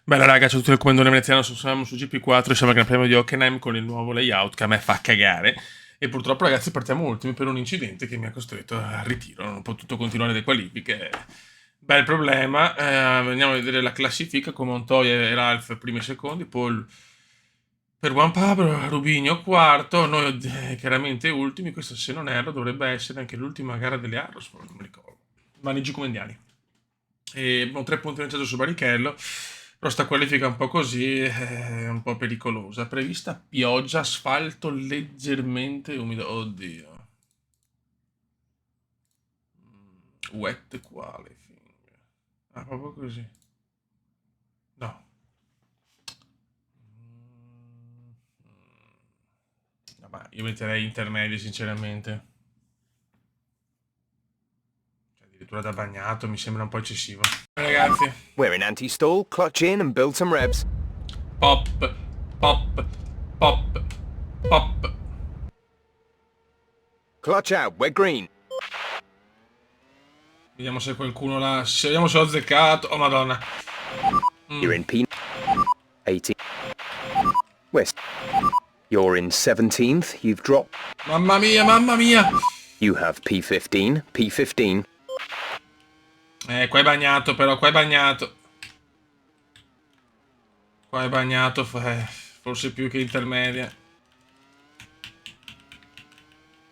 Bella raga, c'è tutto il comandone veneziano, siamo su GP4, siamo al Gran Premio di Hockenheim con il nuovo layout che a me fa cagare. E purtroppo ragazzi partiamo ultimi per un incidente che mi ha costretto al ritiro, non ho potuto continuare le qualifiche. Bel problema, andiamo a vedere la classifica con Montoya e Ralph primi e secondi, Paul per Juan Pablo, Rubinho quarto, noi chiaramente ultimi, questo se non erro dovrebbe essere anche l'ultima gara delle Arros, non mi ricordo. Vanigi Comendiani e abbiamo 3 punti di vantaggio su Barrichello, però sta qualifica un po' così è un po' pericolosa. Prevista pioggia, asfalto leggermente umido, oddio. Wet qualifying. Ah, proprio così. No. No, ma io metterei intermedi sinceramente. Cioè, addirittura da bagnato mi sembra un po' eccessivo. Ragazzi. We're in anti-stall, clutch in and build some revs. Pop, pop, pop, pop. Clutch out, we're green. Vediamo se qualcuno l'ha. Vediamo se l'ho azzeccato. Oh madonna. You're in P18. West. You're in 17th. You've dropped. Mamma mia, mamma mia. You have P15. P15. Qua è bagnato però, qua è bagnato. Qua è bagnato, forse più che intermedia.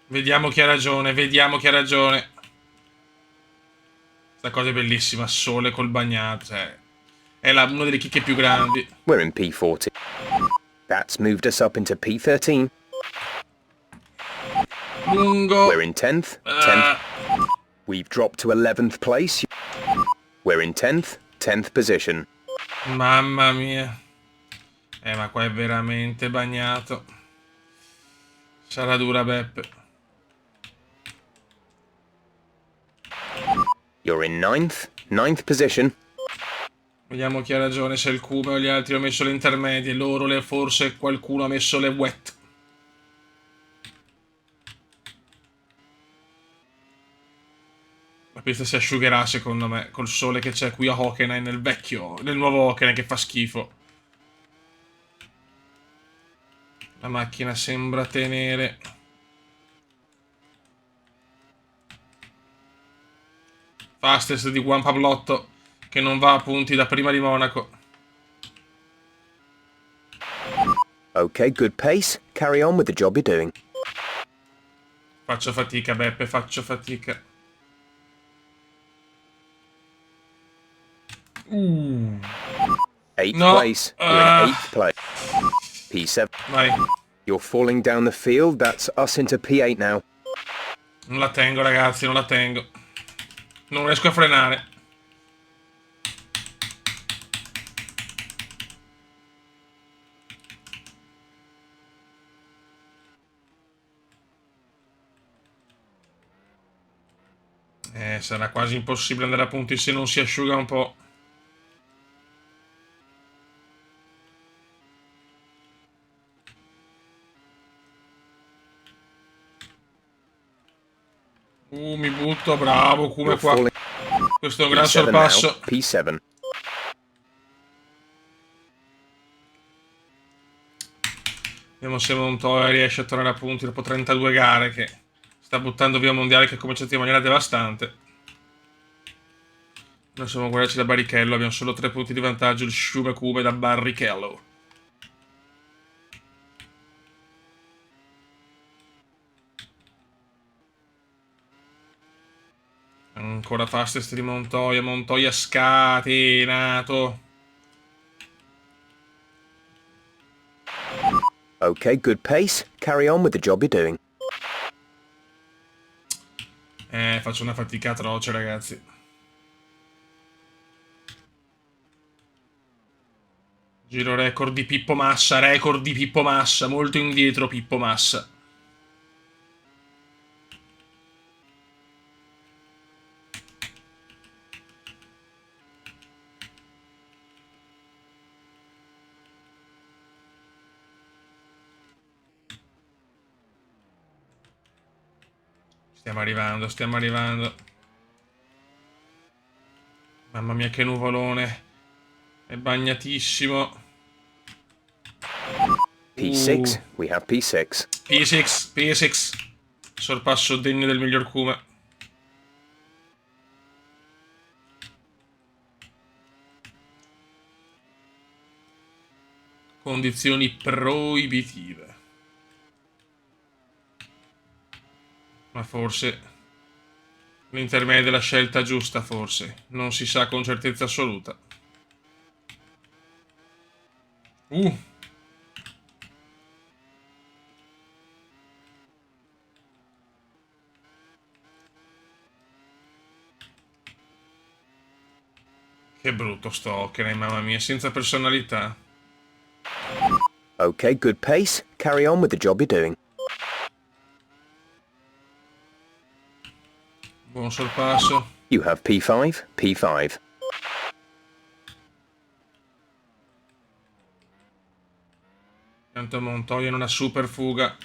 Vediamo chi ha ragione, vediamo chi ha ragione. Questa cosa è bellissima, sole col bagnato, cioè. È una delle chicche più grandi. We're in P40. That's moved us up into P13. Lungo. We're in 10th. 10th. We've dropped to 11th place. We're in 10th. 10th position. Mamma mia. Ma qua è veramente bagnato. Sarà dura Beppe. You're in 9th. 9th position. Vediamo chi ha ragione, se il Cume o gli altri ho messo le intermedie, loro forse qualcuno ha messo le wet. La pista si asciugherà secondo me, col sole che c'è qui a Hockenheim, nel nuovo Hockenheim che fa schifo. La macchina sembra tenere. Fastest di Juan Pablotto, che non va a punti da prima di Monaco. Okay, good pace. Carry on with the job you're doing. Faccio fatica, Beppe, faccio fatica. Eighth No. place. You're in 8th place. P7. Vai. You're falling down the field. That's us into P8 now. Non la tengo, ragazzi, non la tengo. Non riesco a frenare. Sarà quasi impossibile andare a punti se non si asciuga un po'. Mi butto, bravo, come qua. Questo è un gran P7 now. sorpasso. P7. Vediamo se Montoya riesce a tornare a punti dopo 32 gare, che sta buttando via un mondiale che ha cominciato in maniera devastante. Noi siamo guardarci da Barrichello, abbiamo solo 3 punti di vantaggio, il Sciume Cume da Barrichello. Ancora fastest di Montoya, Montoya scatenato. Okay, good pace. Carry on with the job you're doing. Faccio una fatica atroce, ragazzi. Giro record di Pippo Massa, molto indietro Pippo Massa. Stiamo arrivando, stiamo arrivando. Mamma mia che nuvolone. È bagnatissimo. P6, we have P6. P6, P6. Sorpasso degno del miglior Kuma. Condizioni proibitive. Ma forse l'intermedio è la scelta giusta, forse. Non si sa con certezza assoluta. Che brutto sto Hockenheim, mamma mia, senza personalità. Okay, good pace. Carry on with the job you're doing. Buon sorpasso. You have P5, P5. Tanto Montoya in una super fuga.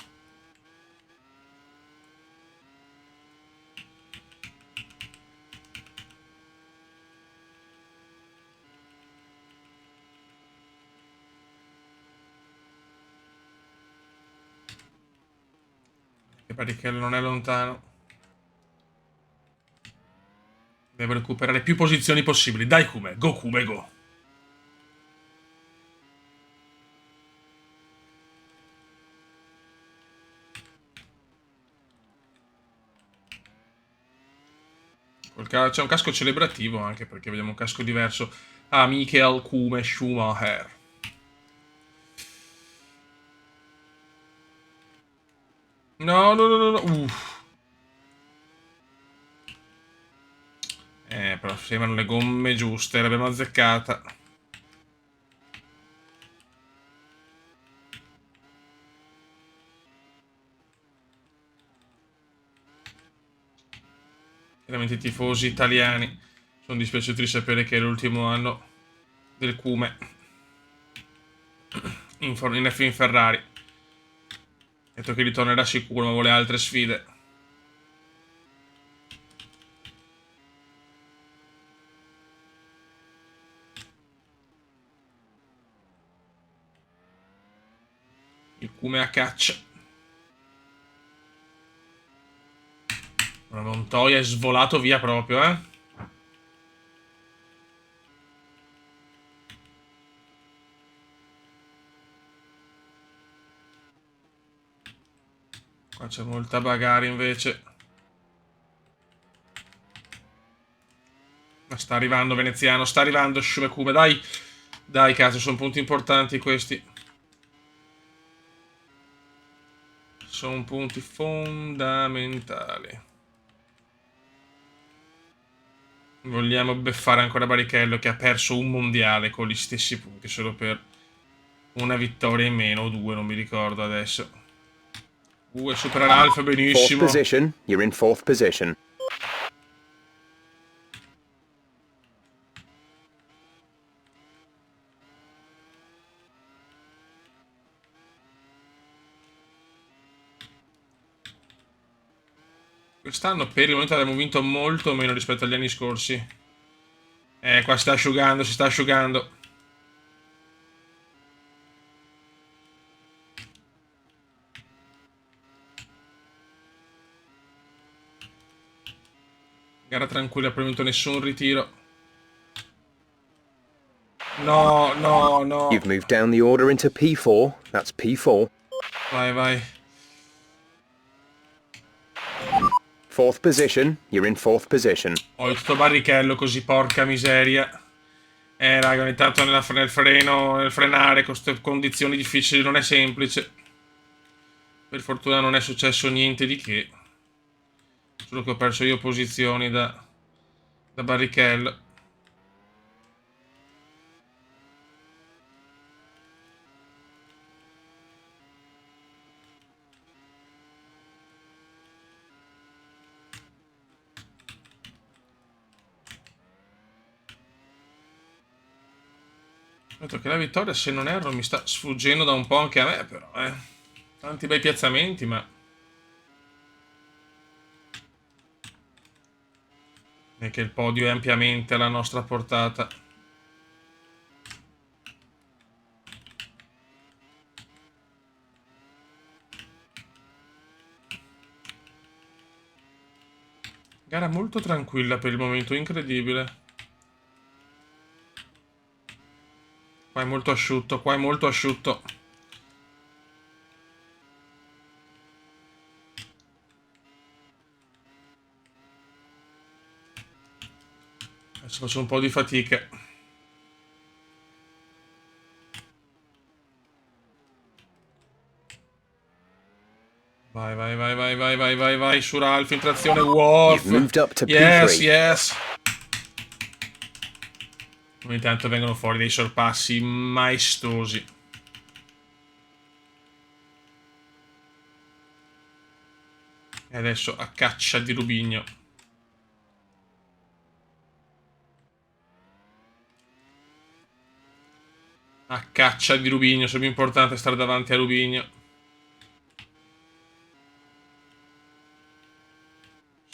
Che Barrichello non è lontano. Devo recuperare più posizioni possibili. Dai Kume, go Kume, go. C'è un casco celebrativo anche perché vediamo un casco diverso. Ah, Michael Kume Schumacher. No, no, no, no, no. Però sembrano le gomme giuste, l'abbiamo azzeccata. Chiaramente i tifosi italiani sono dispiaciuti di sapere che è l'ultimo anno del Kume in F1 Ferrari. Ha detto che ritornerà sicuro, ma vuole altre sfide. Il Kume a caccia. Una Montoya è svolato via proprio, eh. Qua c'è molta bagarre invece. Ma sta arrivando Veneziano, sta arrivando Shumekume, dai. Dai, cazzo, sono punti importanti questi. Sono punti fondamentali. Vogliamo beffare ancora Barrichello che ha perso un mondiale con gli stessi punti, solo per una vittoria in meno o due, non mi ricordo adesso. Superare Alfa, Fourth benissimo. position, you're in fourth position. Quest'anno per il momento abbiamo vinto molto meno rispetto agli anni scorsi. Qua si sta asciugando, si sta asciugando. Gara tranquilla, per il momento nessun ritiro. No, no, no. You've moved down the order into P4. That's P4. Vai, vai. Fourth position, you're in fourth position. Ho tutto Barrichello così, porca miseria. Raga, ogni tanto nel freno, nel frenare con queste condizioni difficili non è semplice. Per fortuna non è successo niente di che. Solo che ho perso io posizioni da Barrichello. Ho detto che la vittoria, se non erro, mi sta sfuggendo da un po' anche a me, però, Tanti bei piazzamenti, ma... è che il podio è ampiamente alla nostra portata. Gara molto tranquilla per il momento, incredibile. Qua è molto asciutto, qua è molto asciutto. Adesso faccio un po' di fatica. Vai, vai, vai, vai, vai, vai, vai, vai, su Ralph, infrazione, You've Worf. moved up to Yes, P3. yes. Ogni tanto vengono fuori dei sorpassi maestosi. E adesso a caccia di Rubigno. A caccia di Rubigno, sarebbe importante stare davanti a Rubigno.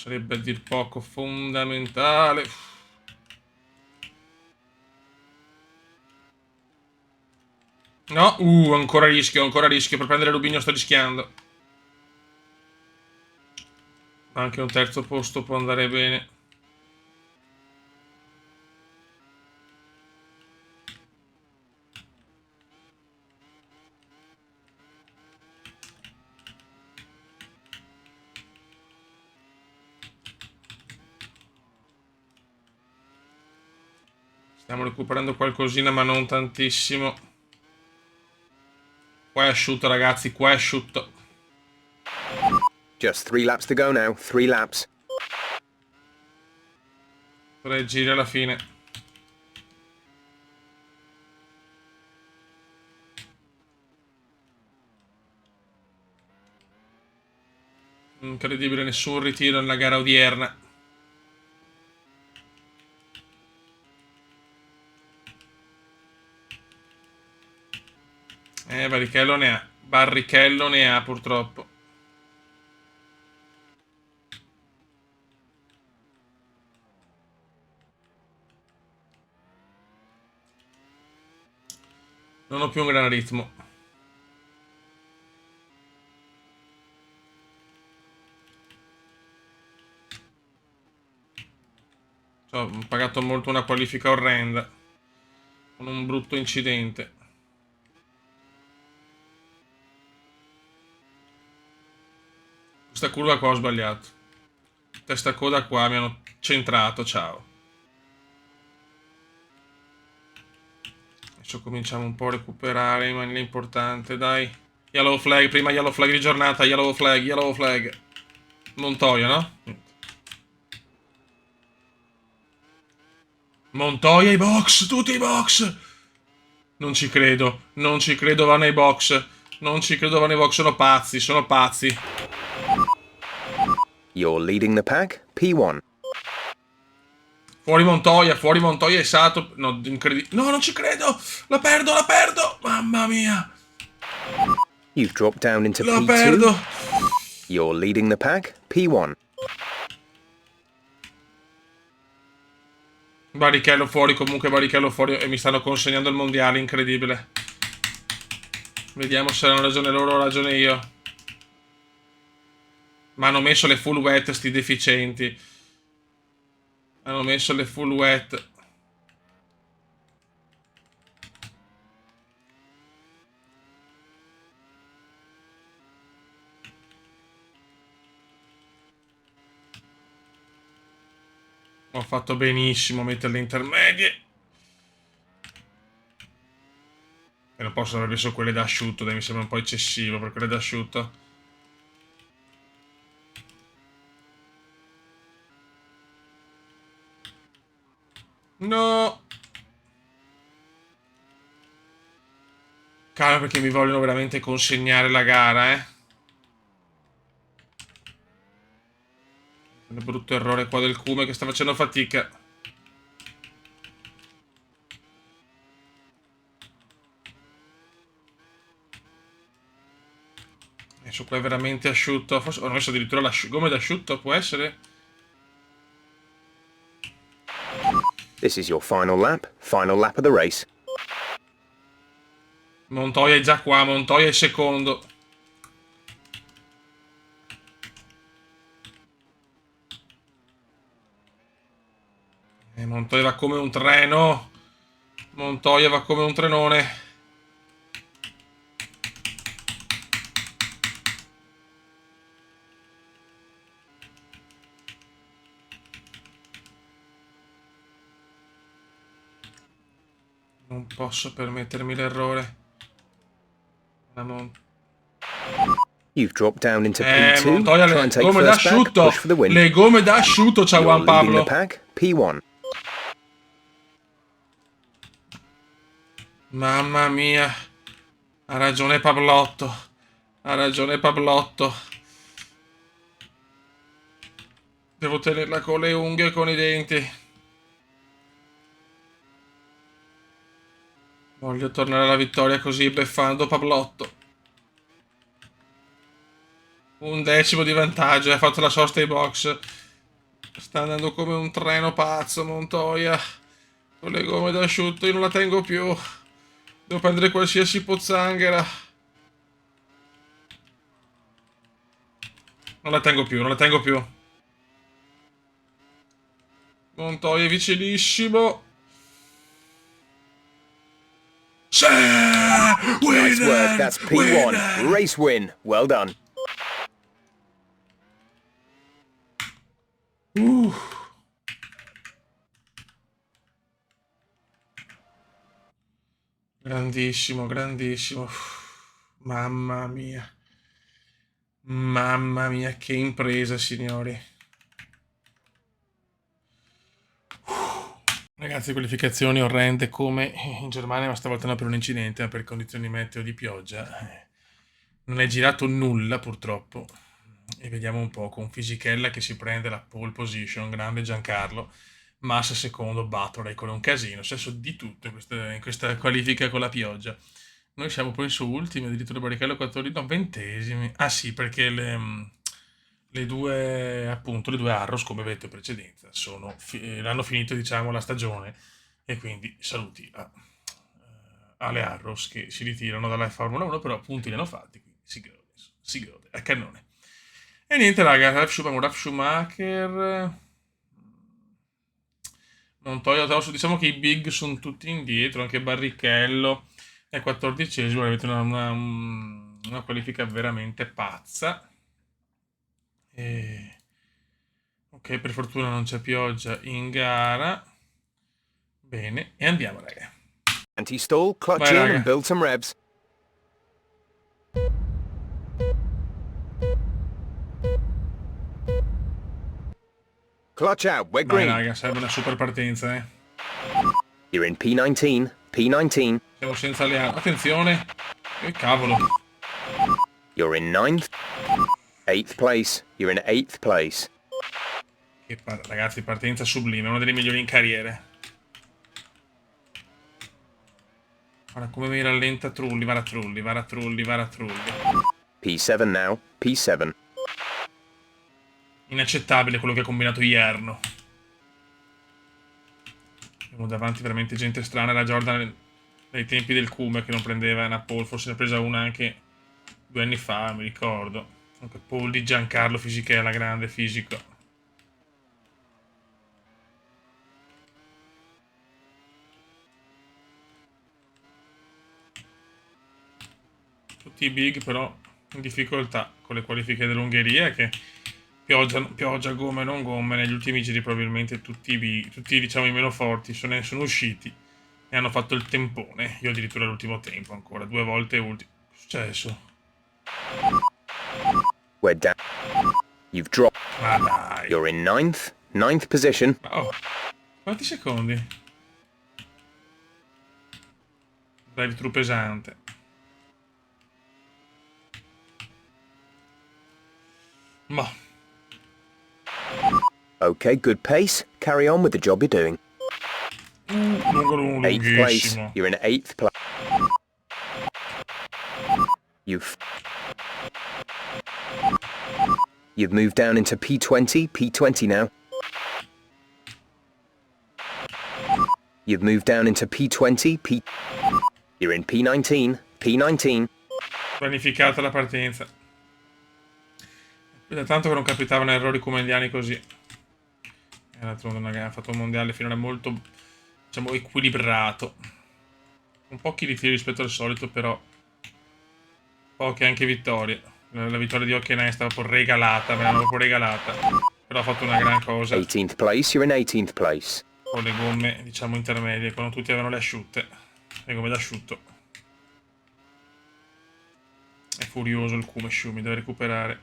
Sarebbe a dir poco fondamentale. No, ancora rischio. Per prendere Rubigno sto rischiando. Anche un terzo posto può andare bene. Stiamo recuperando qualcosina, ma non tantissimo. Qua è asciutto, ragazzi, qua è asciutto. Just 3 laps to go now. 3 laps. 3 giri alla fine. Incredibile, nessun ritiro nella gara odierna. Barrichello ne ha. Barrichello ne ha, purtroppo. Non ho più un gran ritmo. Ho pagato molto una qualifica orrenda. Con un brutto incidente. Questa curva qua ho sbagliato. Testa coda qua, mi hanno centrato, ciao. Adesso cominciamo un po' a recuperare in maniera importante, dai. Yellow flag, prima yellow flag di giornata, yellow flag, yellow flag. Montoya, no? Montoya i box, tutti i box. Non ci credo, non ci credo, vanno ai box. Non ci credo, vanno ai box, sono pazzi, sono pazzi. You're leading the pack. P1. Fuori Montoya e Sato. No, incredibile. No, non ci credo. La perdo, la perdo. Mamma mia. You've dropped down into La P2. perdo. You're leading the pack. P1. Barrichello fuori, comunque Barrichello fuori. E mi stanno consegnando il mondiale, incredibile. Vediamo se hanno ragione loro o ragione io. Ma hanno messo le full wet, sti deficienti. Hanno messo le full wet. Ho fatto benissimo a metterle intermedie. E non posso aver messo quelle da asciutto, dai, mi sembra un po' eccessivo per quelle da asciutto. No! Calma, perché mi vogliono veramente consegnare la gara, eh. Un brutto errore qua del Cume che sta facendo fatica. Adesso qua è veramente asciutto. Forse ho messo addirittura la gomma d'asciutto, può essere? This is your final lap. Final lap of the race. Montoya è già qua, Montoya è secondo. Montoya va come un treno. Montoya va come un trenone. Non posso permettermi l'errore. You've dropped down into P2. Montoya, Try le and take gomme first back. d'asciutto. Push for the win. Le gomme d'asciutto c'ha You're Juan leading the Pablo. pack. P1. Mamma mia. Ha ragione Pablotto. Ha ragione Pablotto. Devo tenerla con le unghie e con i denti. Voglio tornare alla vittoria così beffando Pablotto. 1 decimo di vantaggio. Ha fatto la sosta ai box. Sta andando come un treno pazzo Montoya. Con le gomme d'asciutto io non la tengo più. Devo prendere qualsiasi pozzanghera. Non la tengo più, non la tengo più. Montoya è vicinissimo. Sì! Nice work. That's P1. Winner! Race win. Well done. Grandissimo, grandissimo. Mamma mia. Mamma mia, che impresa, signori. Ragazzi, qualificazioni orrende come in Germania, ma stavolta non per un incidente, ma per condizioni meteo di pioggia. Non è girato nulla, purtroppo. E vediamo un po', con Fisichella che si prende la pole position, grande Giancarlo. Massa secondo, Battle con un casino, successo di tutto in questa qualifica con la pioggia. Noi siamo poi su ultimi, addirittura Barrichello 14, no, 20esimi. Ah sì, perché le due, appunto, le due Arrows, come vedete in precedenza, hanno finito, diciamo, la stagione e quindi saluti alle Arrows che si ritirano dalla Formula 1, però punti li hanno fatti, quindi si gode, a cannone. E niente, raga, Ralf Schumacher... Montoya, diciamo che i big sono tutti indietro, anche Barrichello è 14esimo, avete una qualifica veramente pazza. Ok, per fortuna non c'è pioggia in gara. Bene, e andiamo, raga. Anti-stall, clutch Vai, in raga. and build some revs. Clutch out, we're Vai, green. raga, serve una super partenza, You're in P19. P19. Siamo senza le armi. Attenzione! Che cavolo! You're in 9th. 8th place. You're in 8th place. Ragazzi, partenza sublime, una delle migliori in carriera. Guarda come mi rallenta Trulli, va Trulli. P7 now. P7. Inaccettabile quello che ha combinato Ierno. Abbiamo davanti veramente gente strana. La Jordan dai tempi del Kuma che non prendeva una pole, forse ne ha presa una anche 2 anni fa, mi ricordo. Comunque pole di Giancarlo Fisichella, grande fisico. Tutti i big però in difficoltà con le qualifiche dell'Ungheria che pioggia gomme non gomme, negli ultimi giri probabilmente tutti diciamo i meno forti sono usciti e hanno fatto il tempone. Io addirittura l'ultimo tempo ancora, 2 volte ultimo. Che è successo? We're down. You've dropped. Ma dai. You're in 9th position. Oh, quanti secondi? Drive thru pesante. Ma Okay, good pace. Carry on with the job you're doing. lunghissimo. 8th place. You're in 8th place. You've moved down into P20. P20 now. You've moved down into P20. You're in P19. P19. Pianificata la partenza. Da tanto che non capitavano errori come indiani così. Ha fatto un mondiale finora molto, diciamo, equilibrato. Con pochi ritiri rispetto al solito, però poche anche vittorie. La vittoria di Hockenheim stava proprio regalata, me l'hanno proprio regalata. Però ha fatto una gran cosa 18th place, you're in 18th place. con le gomme, diciamo, intermedie, quando tutti avevano le asciutte. Le gomme d'asciutto. È furioso il Kume Shumi, deve recuperare.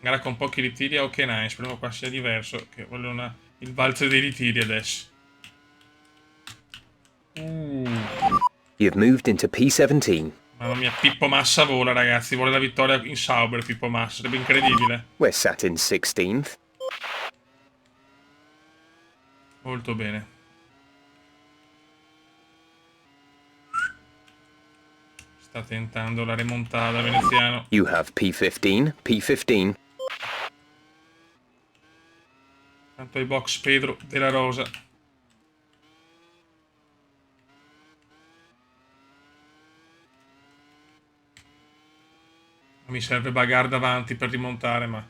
Gara con pochi ritiri a Hockenheim, speriamo qua sia diverso, che vogliono il valzer dei ritiri adesso. You've moved into P17. Mamma mia, Pippo Massa vola, ragazzi. Vuole la vittoria in Sauber, Pippo Massa. Sarebbe incredibile. We're sat in 16th. Molto bene. Sta tentando la remontata veneziano. You have P15, P15. Tanto ai box Pedro della Rosa. Mi serve Bagar davanti per rimontare, ma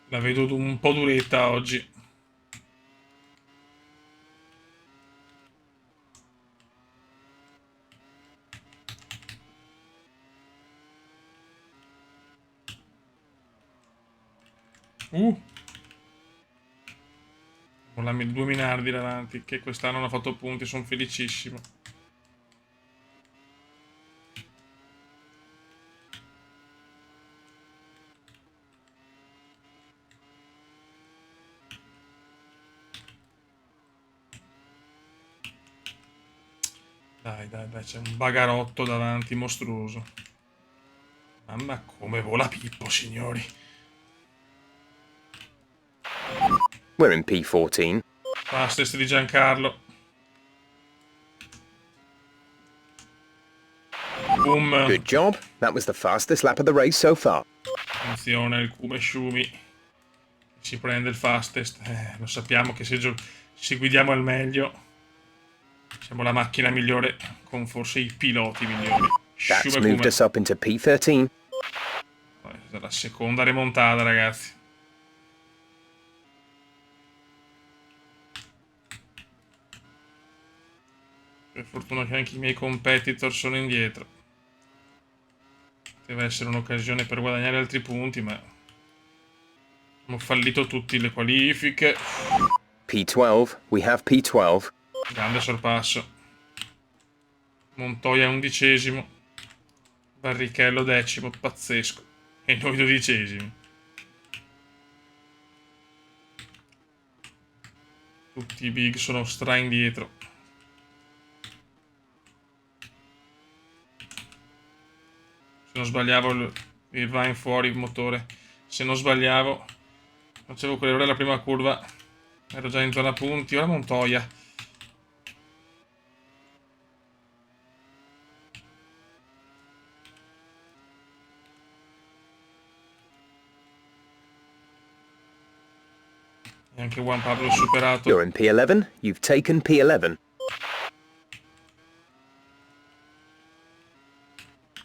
la vedo un po' duretta oggi. Con la 2 Minardi davanti, che quest'anno hanno fatto punti, sono felicissimo. Dai, c'è un bagarotto davanti mostruoso. Mamma come vola Pippo, signori. We're in P14. Fastest di Giancarlo. Boom. Good job. That was the fastest lap of the race so far. Attenzione, il Kume Shumi si prende il fastest. Lo sappiamo che se guidiamo al meglio siamo la macchina migliore con forse i piloti migliori. That's Shumi moved us up into P13. La seconda remontata, ragazzi. Per fortuna che anche i miei competitor sono indietro. Deve essere un'occasione per guadagnare altri punti, ma abbiamo fallito tutte le qualifiche. P12. We have P12. Grande sorpasso. Montoya 11°. Barrichello 10°, pazzesco. E noi 12°. Tutti i big sono stra indietro. Se non sbagliavo il Vine fuori il motore. Se non sbagliavo facevo quell'errore alla prima curva. Ero già in zona punti. Ora Montoya. E anche Juan Pablo superato. You're in P11. You've taken P11.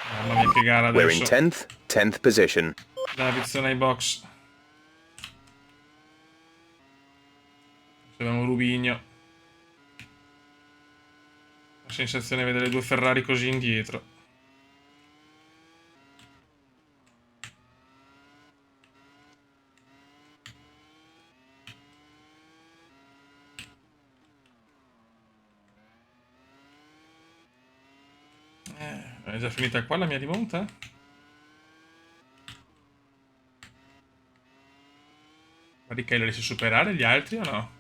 Mamma mia che gara We're in adesso. 10th position. Davidson ai box. Abbiamo Rubigno. La sensazione di vedere due Ferrari così indietro. È già finita qua la mia rimonta? Barrichello riesce a superare gli altri o no?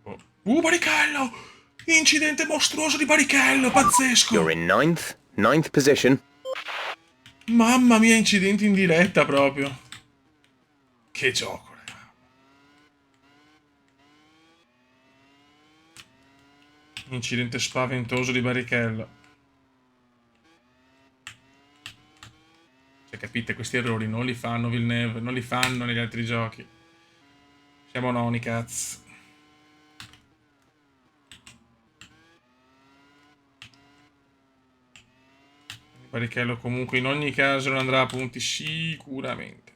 Oh. Barrichello! Incidente mostruoso di Barrichello, pazzesco! You're in 9th position. Mamma mia, incidenti in diretta proprio. Che gioco, raga. Incidente spaventoso di Barrichello. Cioè, capite, questi errori non li fanno Villeneuve, non li fanno negli altri giochi. Siamo noni, cazzo. Barrichello comunque in ogni caso non andrà a punti sicuramente.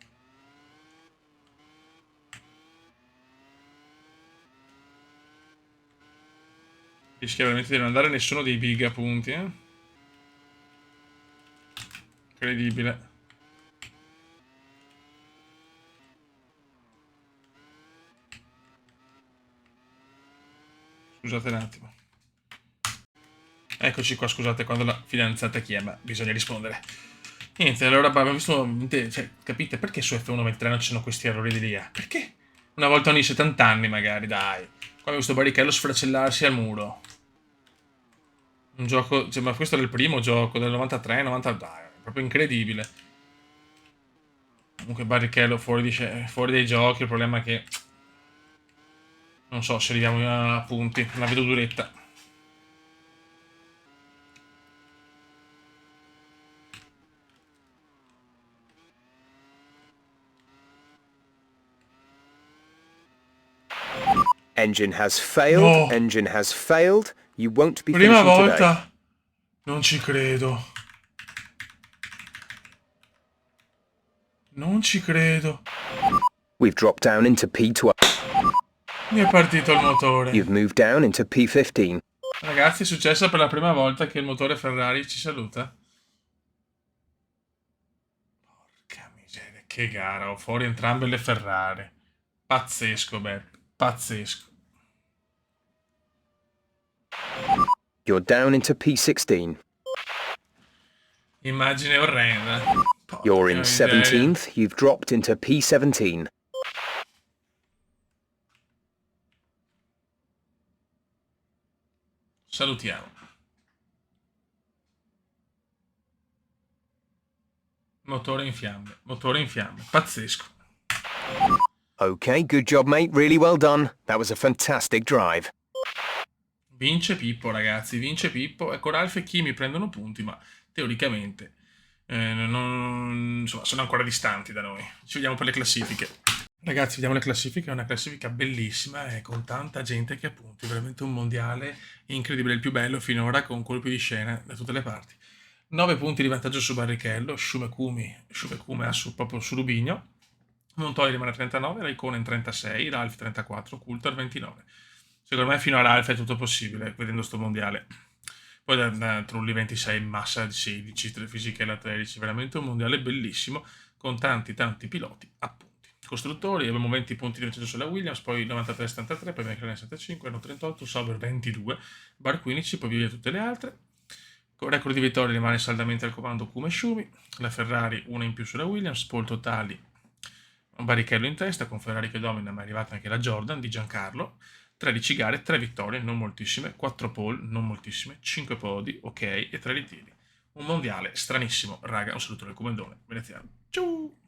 Rischia veramente di non andare nessuno dei big a punti, eh? Incredibile. Scusate un attimo. Eccoci qua, scusate, quando la fidanzata chiama bisogna rispondere. Niente, allora abbiamo visto, cioè, capite perché su F1 mentre non ci sono questi errori di lì? Perché? Una volta ogni 70 anni magari, dai. Qua abbiamo visto Barrichello sfracellarsi al muro. Un gioco, cioè, ma questo era il primo gioco del 93, 90, dai, è proprio incredibile. Comunque Barrichello fuori dai giochi, il problema è che non so se arriviamo a punti, la vedo duretta. Engine has failed. No. Engine has failed. You won't be Prima finishing today. volta. Non ci credo. Non ci credo. We've dropped down into P12. Mi è partito il motore. You've moved down into P15. Ragazzi, è successo per la prima volta che il motore Ferrari ci saluta. Porca miseria, che gara. Ho fuori entrambe le Ferrari. Pazzesco, Beppe. Pazzesco. You're down into P16. Immagine orrenda. You're in Porca miseria. 17th. You've dropped into P17. Salutiamo. Motore in fiamme. Motore in fiamme. Pazzesco. Okay, good job, mate. Really well done. That was a fantastic drive. Vince Pippo, ragazzi, vince Pippo. Ecco, Ralf e Kimi prendono punti, ma teoricamente insomma, sono ancora distanti da noi. Ci vediamo per le classifiche. Ragazzi, vediamo le classifiche. È una classifica bellissima e con tanta gente che ha punti. Veramente un mondiale incredibile, il più bello finora, con colpi di scena da tutte le parti. 9 punti di vantaggio su Barrichello, Schumekume proprio su Rubigno. Montoya rimane a 39, Raikkonen 36, Ralf 34, Coulthard 29. Secondo me fino a Ralf è tutto possibile, vedendo sto mondiale. Poi da Trulli 26, Massa 16, Fisichella atletici, veramente un mondiale bellissimo, con tanti piloti a punti. Costruttori, abbiamo 20 punti di vantaggio sulla Williams, poi 93-73, poi McLaren 75, hanno 38, Sauber 22, Bar 15, poi via tutte le altre. Con record di vittorie rimane saldamente al comando Kuma e Schumi, la Ferrari una in più sulla Williams, pole totali, un Barrichello in testa, con Ferrari che domina, ma è arrivata anche la Jordan di Giancarlo. 13 gare, 3 vittorie, non moltissime, 4 pole, non moltissime, 5 podi, ok, e 3 ritiri. Un mondiale stranissimo, raga, un saluto dal comandone veneziano. Ciao!